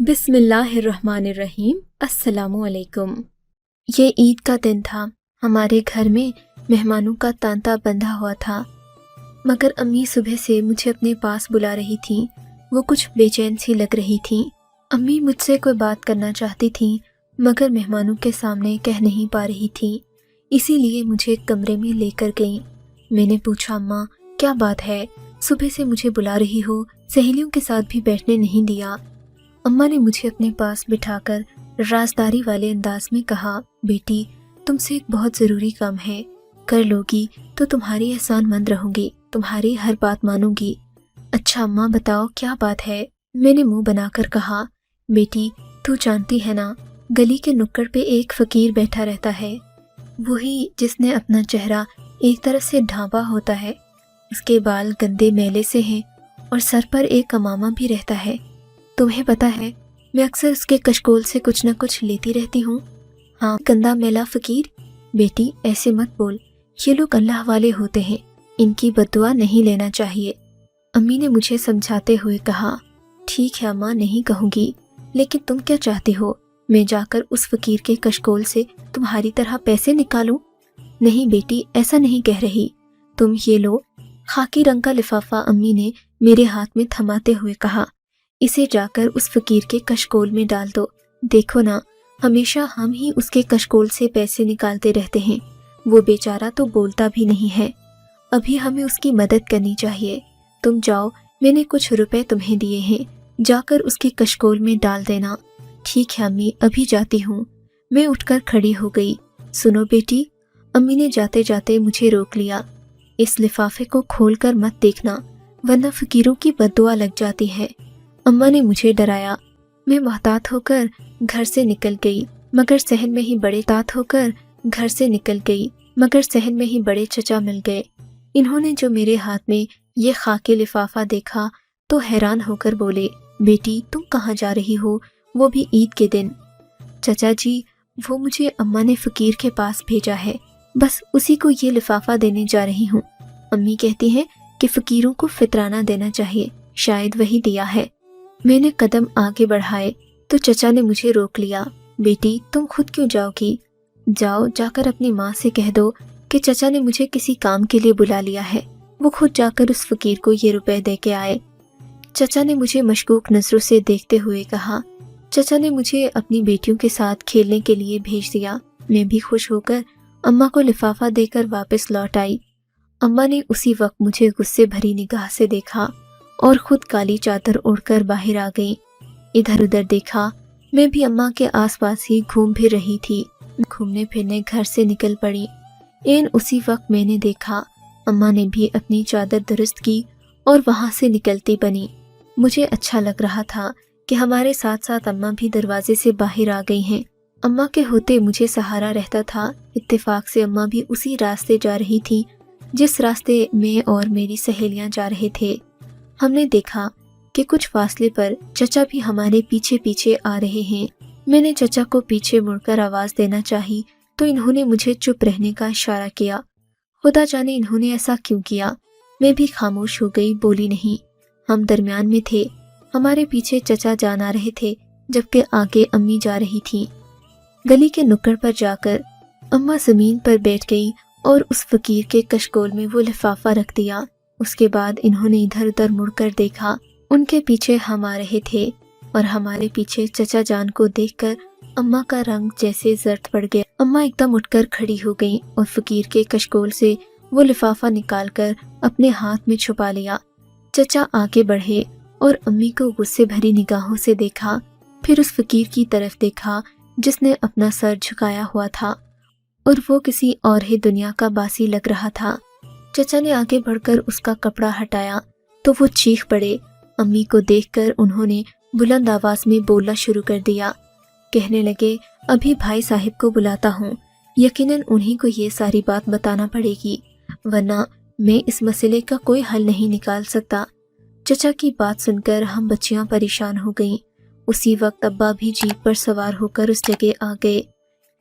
बिस्मिल्लाहिर्रहमानिर्रहीम। अस्सलामुअलैकुम। ये ईद का दिन था। हमारे घर में मेहमानों का तांता बंधा हुआ था, मगर अम्मी सुबह से मुझे अपने पास बुला रही थी। वो कुछ बेचैन सी लग रही थी। अम्मी मुझसे कोई बात करना चाहती थी, मगर मेहमानों के सामने कह नहीं पा रही थी। इसीलिए मुझे एक कमरे में लेकर गई। मैंने पूछा, अम्मा क्या बात है, सुबह से मुझे बुला रही हो, सहेलियों के साथ भी बैठने नहीं दिया। अम्मा ने मुझे अपने पास बिठाकर राजदारी वाले अंदाज में कहा, बेटी तुमसे एक बहुत ज़रूरी काम है, कर लोगी तो तुम्हारी एहसानमंद रहूंगी, तुम्हारी हर बात मानूंगी। अच्छा अम्मा बताओ क्या बात है। मैंने मुंह बनाकर कहा, बेटी तू जानती है ना, गली के नुक्कड़ पे एक फ़कीर बैठा रहता है, वही जिसने अपना चेहरा एक तरफ से ढांपा होता है, उसके बाल गंदे मैले से हैं और सर पर एक अमामा भी रहता है। तुम्हें पता है मैं अक्सर उसके कशकोल से कुछ न कुछ लेती रहती हूँ। हाँ गंदा मैला फ़कीर। बेटी ऐसे मत बोल, ये लोग अल्लाह वाले होते हैं, इनकी बद्दुआ नहीं लेना चाहिए। अम्मी ने मुझे समझाते हुए कहा, ठीक है अम्मा नहीं कहूँगी, लेकिन तुम क्या चाहती हो, मैं जाकर उस फ़कीर के कशकोल से तुम्हारी तरह पैसे निकालूं? नहीं बेटी ऐसा नहीं कह रही, तुम ये लो। खाकी रंग का लिफाफा अम्मी ने मेरे हाथ में थमाते हुए कहा, इसे जाकर उस फ़कीर के कशकोल में डाल दो। देखो ना, हमेशा हम ही उसके कशकोल से पैसे निकालते रहते हैं, वो बेचारा तो बोलता भी नहीं है। अभी हमें उसकी मदद करनी चाहिए। तुम जाओ, मैंने कुछ रुपए तुम्हें दिए हैं, जाकर उसके कशकोल में डाल देना। ठीक है अम्मी अभी जाती हूँ। मैं उठकर खड़ी हो गई। सुनो बेटी, अम्मी ने जाते जाते मुझे रोक लिया, इस लिफाफे को खोलकर मत देखना, वरना फ़कीरों की बद्दुआ लग जाती है। अम्मा ने मुझे डराया। मैं मोहतात होकर घर से निकल गई, मगर सहन में ही बड़े चचा मिल गए। इन्होंने जो मेरे हाथ में ये खाकी लिफाफा देखा तो हैरान होकर बोले, बेटी तुम कहाँ जा रही हो, वो भी ईद के दिन? चचा जी वो मुझे अम्मा ने फ़कीर के पास भेजा है, बस उसी को ये लिफाफा देने जा रही हूँ। अम्मी कहती हैं कि फ़कीरों को फितराना देना चाहिए, शायद वही दिया है। मैंने कदम आगे बढ़ाए तो चचा ने मुझे रोक लिया। बेटी तुम खुद क्यों जाओगी? जाओ, जाकर अपनी माँ से कह दो कि चचा ने मुझे किसी काम के लिए बुला लिया है, वो खुद जाकर उस फ़कीर को ये रुपए दे के आए। चचा ने मुझे मशकूक नज़रों से देखते हुए कहा। चचा ने मुझे अपनी बेटियों के साथ खेलने के लिए भेज दिया। मैं भी खुश होकर अम्मा को लिफाफा देकर वापस लौट आई। अम्मा ने उसी वक्त मुझे गुस्से भरी निगाह से देखा और खुद काली चादर ओढ़कर बाहर आ गई। इधर उधर देखा, मैं भी अम्मा के आसपास ही घूम फिर रही थी। घूमने फिरने घर से निकल पड़ी। एन उसी वक्त मैंने देखा अम्मा ने भी अपनी चादर दुरुस्त की और वहां से निकलती बनी। मुझे अच्छा लग रहा था कि हमारे साथ साथ अम्मा भी दरवाजे से बाहर आ गई हैं। अम्मा के होते मुझे सहारा रहता था। इत्तेफाक से अम्मा भी उसी रास्ते जा रही थी जिस रास्ते मैं और मेरी सहेलियां जा रहे थे। हमने देखा कि कुछ फासले पर चचा भी हमारे पीछे पीछे आ रहे हैं। मैंने चचा को पीछे मुड़कर आवाज़ देना चाही तो इन्होंने मुझे चुप रहने का इशारा किया। खुदा जाने इन्होंने ऐसा क्यों किया। मैं भी खामोश हो गई, बोली नहीं। हम दरमियान में थे, हमारे पीछे चचा जान आ रहे थे, जबकि आगे अम्मी जा रही थी। गली के नुक्कड़ पर जाकर अम्मा ज़मीन पर बैठ गई और उस फ़कीर के कशकोल में वो लिफाफा रख दिया। उसके बाद इन्होंने इधर उधर मुड़कर देखा। उनके पीछे हम आ रहे थे और हमारे पीछे चचा जान को देखकर अम्मा का रंग जैसे जर्द पड़ गया। अम्मा एकदम उठकर खड़ी हो गई और फ़कीर के कशकोल से वो लिफाफा निकालकर अपने हाथ में छुपा लिया। चचा आगे बढ़े और अम्मी को गुस्से भरी निगाहों से देखा, फिर उस फ़कीर की तरफ देखा जिसने अपना सर झुकाया हुआ था और वो किसी और ही दुनिया का बासी लग रहा था। चचा ने आगे बढ़कर उसका कपड़ा हटाया तो वो चीख पड़े। अम्मी को देखकर उन्होंने बुलंद आवाज में बोलना शुरू कर दिया। कहने लगे, अभी भाई साहिब को बुलाता हूँ, यकीनन उन्हीं को ये सारी बात बताना पड़ेगी, वरना मैं इस मसले का कोई हल नहीं निकाल सकता। चचा की बात सुनकर हम बच्चियां परेशान हो गईं। उसी वक्त अब्बा भी जीप पर सवार होकर उस जगह आ गए।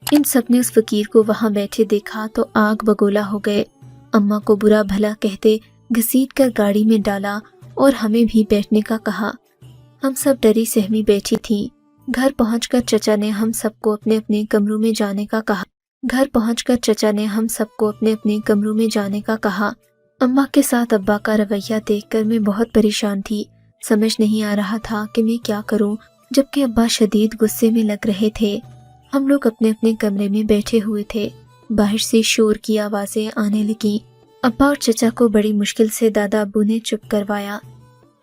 इन सब ने उस फ़कीर को वहां बैठे देखा तो आग बगोला हो गए। अम्मा को बुरा भला कहते घसीट कर गाड़ी में डाला और हमें भी बैठने का कहा। हम सब डरी सहमी बैठी थीं। घर पहुंचकर चचा ने हम सबको अपने अपने कमरों में जाने का कहा। अम्मा के साथ अब्बा का रवैया देखकर मैं बहुत परेशान थी। समझ नहीं आ रहा था कि मैं क्या करूं, जबकि अब्बा शदीद गुस्से में लग रहे थे। हम लोग अपने अपने कमरे में बैठे हुए थे। बाहर से शोर की आवाजें आने लगीं। अब्बा और चचा को बड़ी मुश्किल से दादा अब्बू ने चुप करवाया।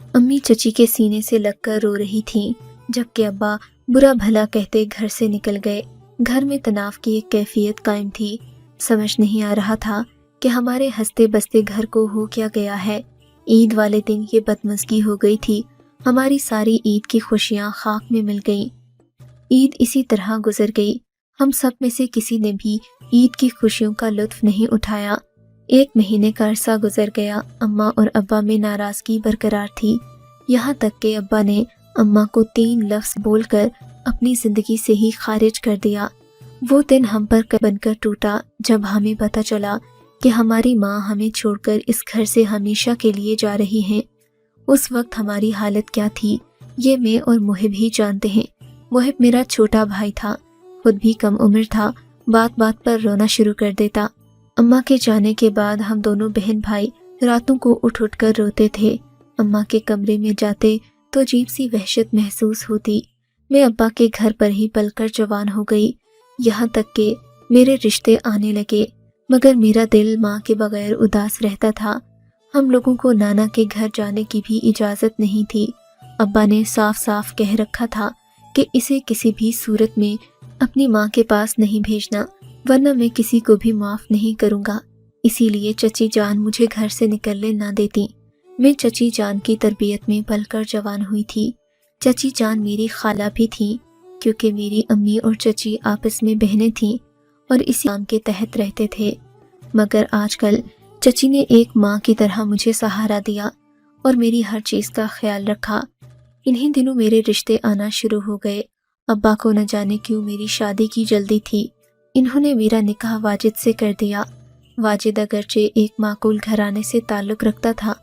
अम्मी चची के सीने से लगकर रो रही थीं, जबकि अब्बा बुरा भला कहते घर से निकल गए। घर में तनाव की एक कैफियत कायम थी। समझ नहीं आ रहा था कि हमारे हंसते बसते घर को हो क्या गया है। ईद वाले दिन ये बदमज़गी हो गई थी। हमारी सारी ईद की खुशियां खाक में मिल गईं। ईद इसी तरह गुजर गई। हम सब में से किसी ने भी ईद की खुशियों का लुत्फ नहीं उठाया। 1 महीने का अरसा गुजर गया। अम्मा और अब्बा में नाराजगी बरकरार थी। यहाँ तक कि अब्बा ने अम्मा को 3 लफ्ज़ बोलकर अपनी जिंदगी से ही खारिज कर दिया। वो दिन हम पर बनकर टूटा जब हमें पता चला कि हमारी माँ हमें छोड़कर इस घर से हमेशा के लिए जा रही हैं। उस वक्त हमारी हालत क्या थी, ये मैं और मुहिब ही जानते हैं। मुहिब मेरा छोटा भाई था, खुद भी कम उम्र था, बात बात पर रोना शुरू कर देता। अम्मा के जाने के बाद हम दोनों बहन भाई रातों को उठ उठ कर रोते थे। अम्मा के कमरे में जाते तो अजीब सी वहशत महसूस होती। मैं अब्बा के घर पर ही पलकर जवान हो गई। यहाँ तक कि मेरे रिश्ते आने लगे, मगर मेरा दिल माँ के बगैर उदास रहता था। हम लोगों को नाना के घर जाने की भी इजाज़त नहीं थी। अब्बा ने साफ साफ कह रखा था कि इसे किसी भी सूरत में अपनी माँ के पास नहीं भेजना, वरना मैं किसी को भी माफ़ नहीं करूँगा। इसीलिए चची जान मुझे घर से निकलने ना देती। मैं चची जान की तरबियत में पलकर जवान हुई थी। चची जान मेरी खाला भी थी, क्योंकि मेरी अम्मी और चची आपस में बहनें थीं और इसी नाम के तहत रहते थे। मगर आजकल चची ने एक माँ की तरह मुझे सहारा दिया और मेरी हर चीज़ का ख्याल रखा। इन्हीं दिनों मेरे रिश्ते आना शुरू हो गए। अब्बा को न जाने क्यों मेरी शादी की जल्दी थी। इन्होंने मेरा निकाह वाजिद से कर दिया। वाजिद अगरचे एक माकूल घराने से ताल्लुक़ रखता था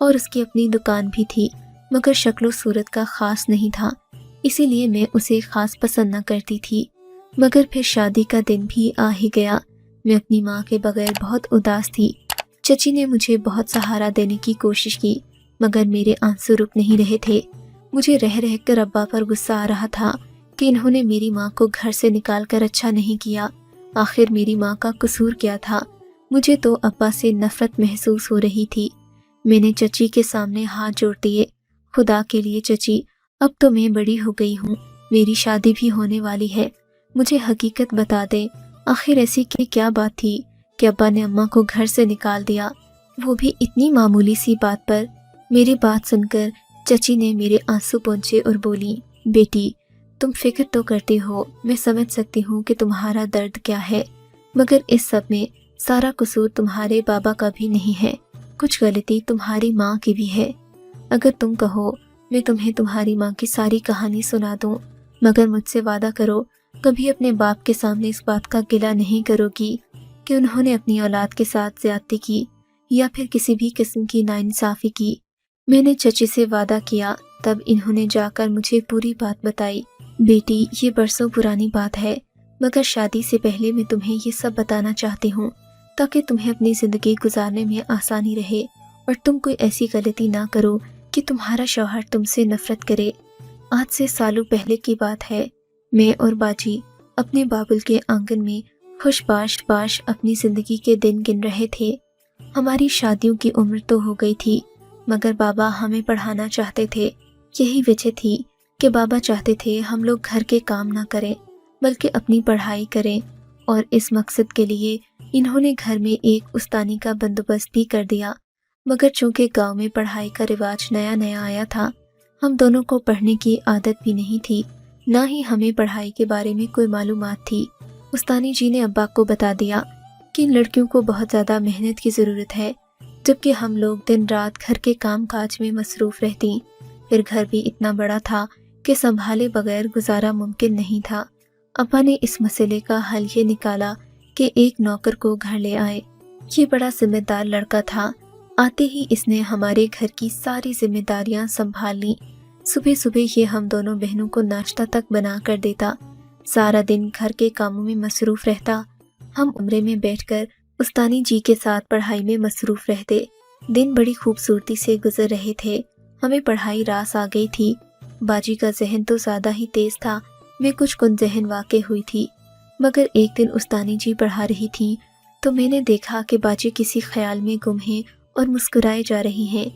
और उसकी अपनी दुकान भी थी, मगर शक्लो सूरत का ख़ास नहीं था, इसीलिए मैं उसे ख़ास पसंद न करती थी। मगर फिर शादी का दिन भी आ ही गया। मैं अपनी माँ के बगैर बहुत उदास थी। चची ने मुझे बहुत सहारा देने की कोशिश की, मगर मेरे आंसू रुक नहीं रहे थे। मुझे रह रह कर अब्बा पर गुस्सा आ रहा था कि इन्होंने मेरी माँ को घर से निकाल कर अच्छा नहीं किया। आखिर मेरी माँ का कसूर क्या था? मुझे तो अब्बा से नफरत महसूस हो रही थी। मैंने चची के सामने हाथ जोड़ दिए। खुदा के लिए चची, अब तो मैं बड़ी हो गई हूँ, मेरी शादी भी होने वाली है। मुझे हकीकत बता दें, आखिर ऐसी क्या बात थी कि अब्बा ने अम्मा को घर से निकाल दिया, वो भी इतनी मामूली सी बात पर। मेरी बात सुनकर चची ने मेरे आंसू पोंछे और बोली, बेटी तुम फिक्र तो करती हो, मैं समझ सकती हूँ कि तुम्हारा दर्द क्या है, मगर इस सब में सारा कसूर तुम्हारे बाबा का भी नहीं है, कुछ गलती तुम्हारी माँ की भी है। अगर तुम कहो मैं तुम्हें तुम्हारी माँ की सारी कहानी सुना दूँ, मगर मुझसे वादा करो कभी अपने बाप के सामने इस बात का गिला नहीं करोगी कि उन्होंने अपनी औलाद के साथ ज्यादती की या फिर किसी भी किस्म की नाइंसाफ़ी की। मैंने चची से वादा किया, तब इन्होंने जाकर मुझे पूरी बात बताई। बेटी ये बरसों पुरानी बात है, मगर शादी से पहले मैं तुम्हें ये सब बताना चाहती हूँ ताकि तुम्हें अपनी ज़िंदगी गुजारने में आसानी रहे और तुम कोई ऐसी गलती ना करो कि तुम्हारा शौहर तुमसे नफरत करे। आज से सालों पहले की बात है। मैं और बाजी अपने बाबुल के आंगन में खुशबाश अपनी ज़िंदगी के दिन गिन रहे थे। हमारी शादियों की उम्र तो हो गई थी, मगर बाबा हमें पढ़ाना चाहते थे। यही वजह थी कि बाबा चाहते थे हम लोग घर के काम ना करें, बल्कि अपनी पढ़ाई करें, और इस मकसद के लिए इन्होंने घर में एक उस्तानी का बंदोबस्त भी कर दिया। मगर चूंकि गांव में पढ़ाई का रिवाज नया नया आया था, हम दोनों को पढ़ने की आदत भी नहीं थी, ना ही हमें पढ़ाई के बारे में कोई मालूमात थी। उस्तानी जी ने अब्बा को बता दिया कि इन लड़कियों को बहुत ज़्यादा मेहनत की ज़रूरत है, जबकि हम लोग दिन रात घर के काम काज में मसरूफ़ रहती। फिर घर भी इतना बड़ा था कि संभाले बगैर गुजारा मुमकिन नहीं था। अब्बा ने इस मसले का हल ये निकाला कि एक नौकर को घर ले आए। ये बड़ा जिम्मेदार लड़का था। आते ही इसने हमारे घर की सारी जिम्मेदारियां संभाल ली। صبح صبح یہ ہم دونوں بہنوں کو ناشتہ تک بنا کر دیتا، سارا دن گھر کے کاموں میں مصروف رہتا۔ ہم عمرے میں بیٹھ کر استانی جی کے ساتھ پڑھائی میں مصروف رہتے۔ دن بڑی خوبصورتی سے گزر رہے تھے، ہمیں پڑھائی راس آ گئی تھی۔ باجی کا ذہن تو زیادہ ہی تیز تھا، میں کچھ کن ذہن واقع ہوئی تھی۔ مگر ایک دن استانی جی پڑھا رہی تھی تو میں نے دیکھا کہ باجی کسی خیال میں گم ہیں اور مسکرائے جا رہی ہیں۔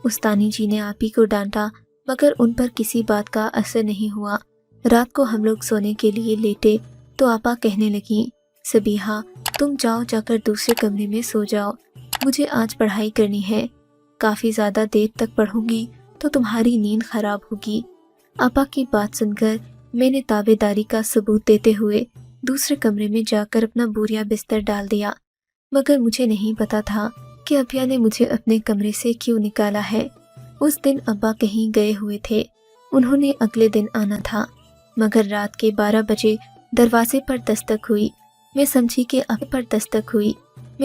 استانی جی نے آپی کو ڈانٹا مگر ان پر کسی بات کا اثر نہیں ہوا۔ رات کو ہم لوگ سونے کے لیے لیٹے تو آپا کہنے لگیں، سبیحہ تم جا کر دوسرے کمرے میں سو جاؤ، مجھے آج پڑھائی کرنی ہے، کافی زیادہ دیر تک پڑھوں گی تو تمہاری نیند خراب ہوگی۔ آپا کی بات سن کر میں نے تابع داری کا ثبوت دیتے ہوئے دوسرے کمرے میں جا کر اپنا بوریا بستر ڈال دیا، مگر مجھے نہیں پتا تھا کہ ابیا نے مجھے اپنے کمرے سے کیوں نکالا ہے۔ اس دن ابا کہیں گئے ہوئے تھے، انہوں نے اگلے دن آنا تھا، مگر رات کے 12 بجے دروازے پر دستک ہوئی۔ میں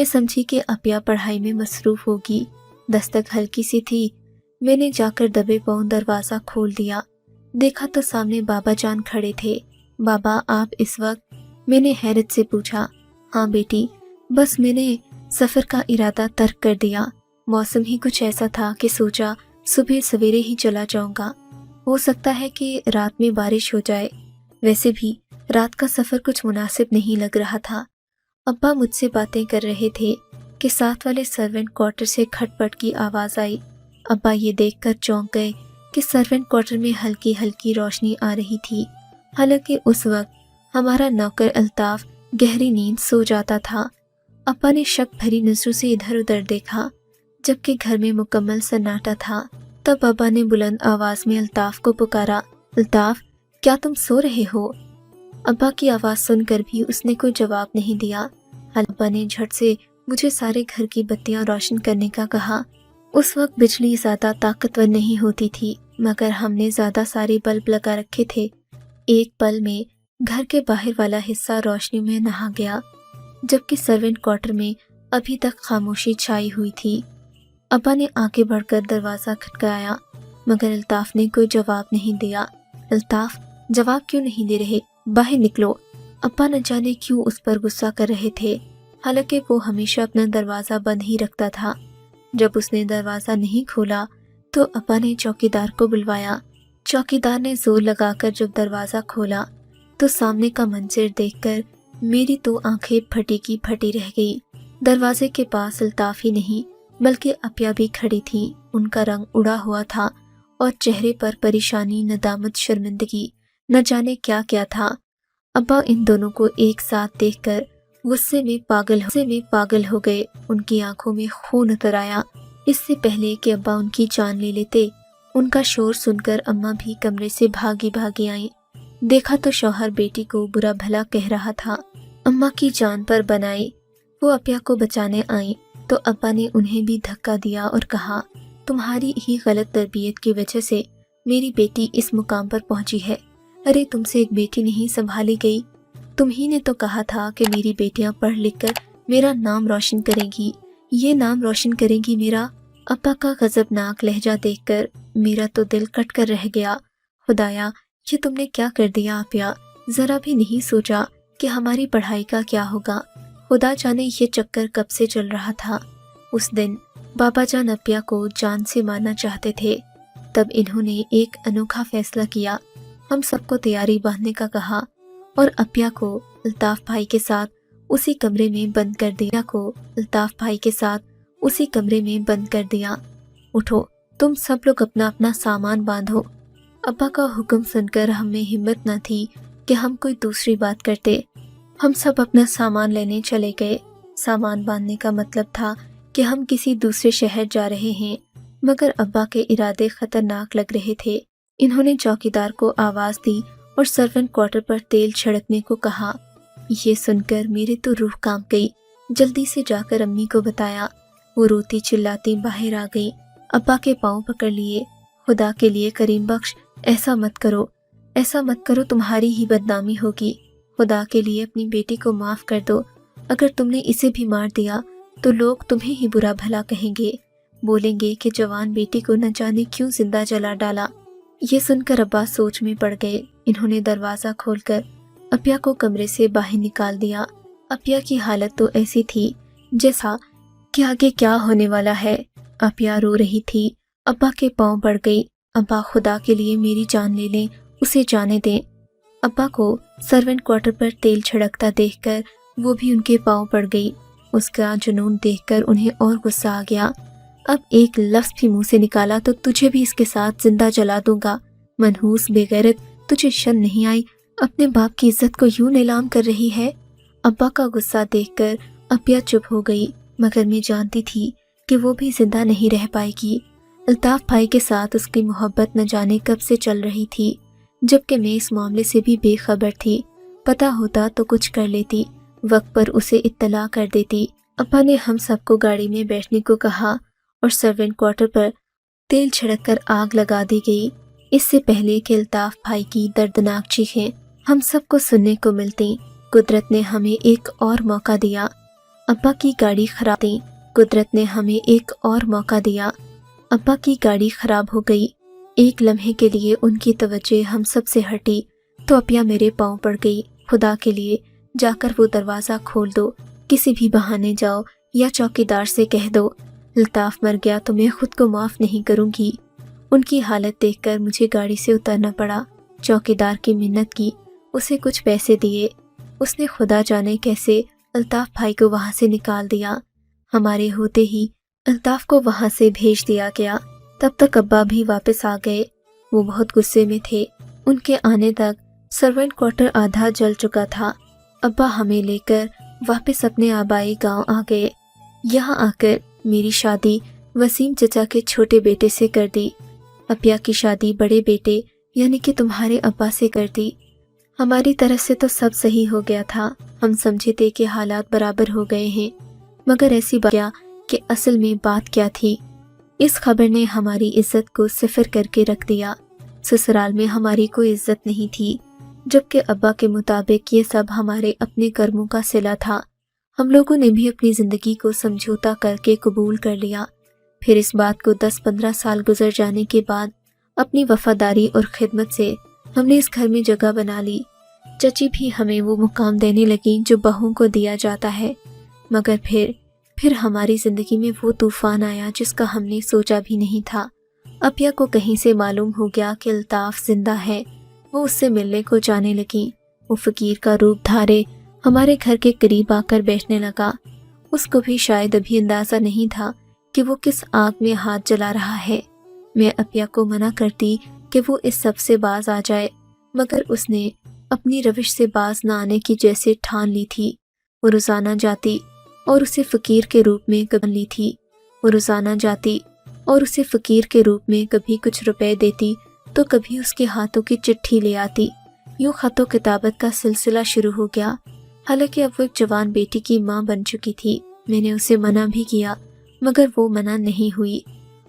سمجھی کہ ابیا پڑھائی میں مصروف ہوگی۔ دستک ہلکی سی تھی، میں نے جا کر دبے پاؤں دروازہ کھول دیا، دیکھا تو سامنے بابا جان کھڑے تھے۔ بابا آپ اس وقت؟ میں نے حیرت سے پوچھا۔ ہاں بیٹی، بس میں نے سفر کا ارادہ ترک کر دیا، موسم ہی کچھ ایسا تھا کہ سوچا صبح سویرے ہی چلا جاؤں گا، ہو سکتا ہے کہ رات میں بارش ہو جائے، ویسے بھی رات کا سفر کچھ مناسب نہیں لگ رہا تھا۔ ابا مجھ سے باتیں کر رہے تھے کہ ساتھ والے سرونٹ کوارٹر سے کھٹ پٹ کی آواز آئی۔ ابا یہ دیکھ کر چونک گئے کہ سرونٹ کوارٹر میں ہلکی ہلکی روشنی آ رہی تھی، حالانکہ اس وقت ہمارا نوکر الطاف گہری نیند سو جاتا تھا۔ ابا نے شک بھری نظروں سے ادھر ادھر دیکھا، جبکہ گھر میں مکمل سناٹا تھا۔ تب ابا نے بلند آواز میں الطاف کو پکارا، الطاف کیا تم سو رہے ہو؟ ابا کی آواز سن کر بھی اس نے کوئی جواب نہیں دیا۔ ابا نے جھٹ سے مجھے سارے گھر کی بتیاں روشن کرنے کا کہا۔ اس وقت بجلی زیادہ طاقتور نہیں ہوتی تھی، مگر ہم نے زیادہ سارے بلب لگا رکھے تھے۔ ایک پل میں گھر کے باہر والا حصہ روشنی میں نہا گیا، جبکہ سرونٹ کوارٹر میں ابھی تک خاموشی چھائی ہوئی تھی۔ ابا نے آگے بڑھ کر دروازہ کھٹکایا، مگر الطاف نے کوئی جواب نہیں دیا۔ الطاف جواب کیوں نہیں دے رہے؟ باہر نکلو۔ ابا نہ جانے کیوں اس پر غصہ کر رہے تھے، حالانکہ وہ ہمیشہ اپنا دروازہ بند ہی رکھتا تھا۔ جب اس نے دروازہ نہیں کھولا تو ابا نے چوکیدار کو بلوایا۔ چوکیدار نے زور لگا کر جب دروازہ کھولا تو سامنے کا منظر دیکھ کر میری تو آنکھیں پھٹی کی پھٹی رہ گئی۔ دروازے کے پاس الطاف ہی نہیں بلکہ ابیا بھی کھڑی تھی، ان کا رنگ اڑا ہوا تھا اور چہرے پر پریشانی، ندامت، شرمندگی، نہ جانے کیا کیا تھا۔ ابا ان دونوں کو ایک ساتھ دیکھ کر غصے میں پاگل ہو گئے، ان کی آنکھوں میں خون اتر آیا۔ اس سے پہلے کہ ابا ان کی جان لے لیتے، ان کا شور سن کر اماں بھی کمرے سے بھاگی آئیں۔ دیکھا تو شوہر بیٹی کو برا بھلا کہہ رہا تھا۔ اماں کی جان پر بنائی، وہ ابیا کو بچانے آئیں تو ابا نے انہیں بھی دھکا دیا اور کہا، تمہاری ہی غلط تربیت کی وجہ سے میری بیٹی اس مقام پر پہنچی ہے۔ ارے تم سے ایک بیٹی نہیں سنبھالی گئی، تم ہی نے تو کہا تھا کہ میری بیٹیاں پڑھ لکھ کر میرا نام روشن کریں گی، یہ نام روشن کریں گی میرا۔ ابا کا غضبناک لہجہ دیکھ کر میرا تو دل کٹ کر رہ گیا۔ خدایا یہ تم نے کیا کر دیا ابیا، ذرا بھی نہیں سوچا کہ ہماری پڑھائی کا کیا ہوگا۔ خدا جانے یہ چکر کب سے چل رہا تھا۔ اس دن بابا جان ابیا کو جان سے مارنا چاہتے تھے، تب انہوں نے ایک انوکھا فیصلہ کیا، ہم سب کو تیاری باندھنے کا کہا اور ابیا کو الطاف بھائی کے ساتھ اسی کمرے میں بند کر دیا۔ اٹھو تم سب لوگ اپنا اپنا سامان باندھو۔ ابا کا حکم سن کر ہم میں ہمت نہ تھی کہ ہم کوئی دوسری بات کرتے۔ ہم سب اپنا سامان لینے چلے گئے۔ سامان باندھنے کا مطلب تھا کہ ہم کسی دوسرے شہر جا رہے ہیں، مگر ابا کے ارادے خطرناک لگ رہے تھے۔ انہوں نے چوکیدار کو آواز دی اور سرونٹ کوارٹر پر تیل چھڑکنے کو کہا۔ یہ سن کر میرے تو روح کانپ گئی، جلدی سے جا کر امی کو بتایا۔ وہ روتی چلاتی باہر آ گئی، ابا کے پاؤں پکڑ لیے۔ خدا کے لیے کریم بخش، ایسا مت کرو، تمہاری ہی بدنامی ہوگی۔ خدا کے لیے اپنی بیٹی کو معاف کر دو، اگر تم نے اسے بھی مار دیا تو لوگ تمہیں ہی برا بھلا کہیں گے، بولیں گے کہ جوان بیٹی کو نہ جانے کیوں زندہ جلا ڈالا۔ یہ سن کر ابا سوچ میں پڑ گئے۔ انہوں نے دروازہ کھول کر اپیا کو کمرے سے باہر نکال دیا۔ اپیا کی حالت تو ایسی تھی جیسا کہ آگے کیا ہونے والا ہے۔ اپیا رو رہی تھی۔ ابا کے پاؤں پڑ گئی۔ ابا خدا کے لیے میری جان لے لیں، اسے جانے دیں۔ ابا کو سرونٹ کوارٹر پر تیل چھڑکتا دیکھ کر وہ بھی ان کے پاؤں پڑ گئی۔ اس کا جنون دیکھ کر انہیں اور غصہ آ گیا۔ اب ایک لفظ بھی منہ سے نکالا تو تجھے بھی اس کے ساتھ زندہ جلا دوں گا۔ منحوس بے غیرت، تجھے شرم نہیں آئی؟ اپنے باپ کی عزت کو یوں نیلام کر رہی ہے۔ ابا کا غصہ دیکھ کر اپیا چپ ہو گئی، مگر میں جانتی تھی کہ وہ بھی زندہ نہیں رہ پائے گی۔ الطاف بھائی کے ساتھ اس کی محبت نہ جانے کب سے چل رہی تھی، جبکہ میں اس معاملے سے بھی بے خبر تھی۔ پتہ ہوتا تو کچھ کر لیتی، وقت پر اسے اطلاع کر دیتی۔ ابا نے ہم سب کو گاڑی میں بیٹھنے کو کہا اور سرونٹ کوارٹر پر تیل چھڑک کر آگ لگا دی گئی، اس سے پہلے کہ الطاف بھائی کی دردناک چیخیں ہم سب کو سننے کو ملتی۔ قدرت نے ہمیں ایک اور موقع دیا۔ ابا کی گاڑی خراب تھی۔ قدرت نے ہمیں ایک اور موقع دیا۔ ابا کی گاڑی خراب ہو گئی۔ ایک لمحے کے لیے ان کی توجہ ہم سب سے ہٹی تو اپیا میرے پاؤں پڑ گئی۔ خدا کے لیے جا کر وہ دروازہ کھول دو، کسی بھی بہانے جاؤ یا چوکیدار سے کہہ دو الطاف مر گیا تو میں خود کو معاف نہیں کروں گی۔ ان کی حالت دیکھ کر مجھے گاڑی سے اترنا پڑا۔ چوکیدار کی منت کی، اسے کچھ پیسے دیے۔ اس نے خدا جانے کیسے الطاف بھائی کو وہاں سے نکال دیا۔ ہمارے ہوتے ہی الطاف کو وہاں سے بھیج دیا گیا۔ تب تک ابا بھی واپس آ گئے۔ وہ بہت غصے میں تھے۔ ان کے آنے تک سرونٹ کوارٹر آدھا جل چکا تھا۔ ابا ہمیں لے کر واپس اپنے آبائی گاؤں آ گئے۔ یہاں آ کر میری شادی وسیم چچا کے چھوٹے بیٹے سے کر دی۔ اپیا کی شادی بڑے بیٹے یعنی کہ تمہارے ابا سے کر دی۔ ہماری طرف سے تو سب صحیح ہو گیا تھا۔ ہم سمجھے تھے کہ حالات برابر ہو گئے ہیں، مگر ایسی بات کیا کہ اصل میں بات کیا تھی۔ اس خبر نے ہماری عزت کو صفر کر کے رکھ دیا۔ سسرال میں ہماری کوئی عزت نہیں تھی، جبکہ ابا کے مطابق یہ سب ہمارے اپنے کرموں کا صلہ تھا۔ ہم لوگوں نے بھی اپنی زندگی کو سمجھوتا کر کے قبول کر لیا۔ پھر اس بات کو 10-15 سال گزر جانے کے بعد اپنی وفاداری اور خدمت سے ہم نے اس گھر میں جگہ بنا لی۔ چچی بھی ہمیں وہ مقام دینے لگیں جو بہوؤں کو دیا جاتا ہے، مگر پھر ہماری زندگی میں وہ طوفان آیا جس کا ہم نے سوچا بھی نہیں تھا۔ اپیا کو کہیں سے معلوم ہو گیا کہ الطاف زندہ ہے۔ وہ اس سے ملنے کو جانے لگیں۔ وہ فقیر کا روپ دھارے ہمارے گھر کے قریب آ کر بیٹھنے لگا۔ اس کو بھی شاید ابھی اندازہ نہیں تھا کہ وہ کس آگ میں ہاتھ جلا رہا ہے۔ میں اپیا کو منع کرتی کہ وہ اس سب سے باز آ جائے، مگر اس نے اپنی روش سے باز نہ آنے کی جیسے ٹھان لی تھی۔ وہ روزانہ جاتی اور اسے فقیر کے روپ میں کبھی کچھ روپے دیتی تو کبھی اس کے ہاتھوں کی چٹھی لے آتی۔ یوں خط و کتابت کا سلسلہ شروع ہو گیا۔ حالانکہ اب وہ ایک جوان بیٹی کی ماں بن چکی تھی۔ میں نے اسے منع بھی کیا، مگر وہ منع نہیں ہوئی۔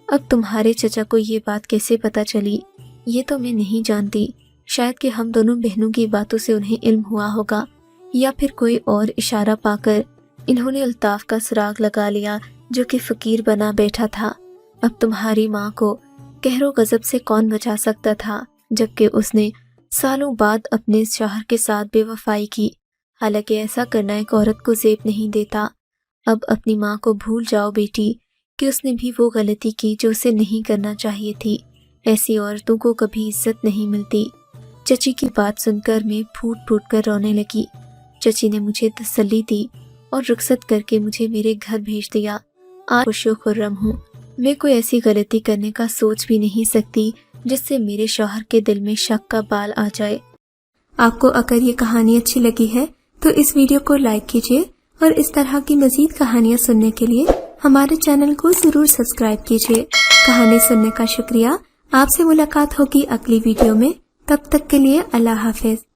اب تمہارے چچا کو یہ بات کیسے پتہ چلی یہ تو میں نہیں جانتی۔ شاید کہ ہم دونوں بہنوں کی باتوں سے انہیں علم ہوا ہوگا، یا پھر کوئی اور اشارہ پا کر انہوں نے الطاف کا سراغ لگا لیا جو کہ فقیر بنا بیٹھا تھا۔ اب تمہاری ماں کو قہر و غضب سے کون بچا سکتا تھا، جبکہ اس نے سالوں بعد اپنے شوہر کے ساتھ بے وفائی کی۔ حالانکہ ایسا کرنا ایک عورت کو زیب نہیں دیتا۔ اب اپنی ماں کو بھول جاؤ بیٹی کہ اس نے بھی وہ غلطی کی جو اسے نہیں کرنا چاہیے تھی۔ ایسی عورتوں کو کبھی عزت نہیں ملتی۔ چچی کی بات سن کر میں پھوٹ پھوٹ کر رونے لگی۔ چچی نے مجھے تسلی دی اور رخصت کر کے مجھے میرے گھر بھیج دیا۔ آج خوش و خرم ہوں۔ میں کوئی ایسی غلطی کرنے کا سوچ بھی نہیں سکتی جس سے میرے شوہر کے دل میں شک کا بال آ جائے۔ آپ کو اگر یہ کہانی اچھی لگی ہے تو اس ویڈیو کو لائک کیجیے اور اس طرح کی مزید کہانیاں سننے کے لیے ہمارے چینل کو ضرور سبسکرائب کیجیے۔ کہانی سننے کا شکریہ۔ آپ سے ملاقات ہوگی اگلی ویڈیو میں۔ تب تک کے لیے اللہ حافظ۔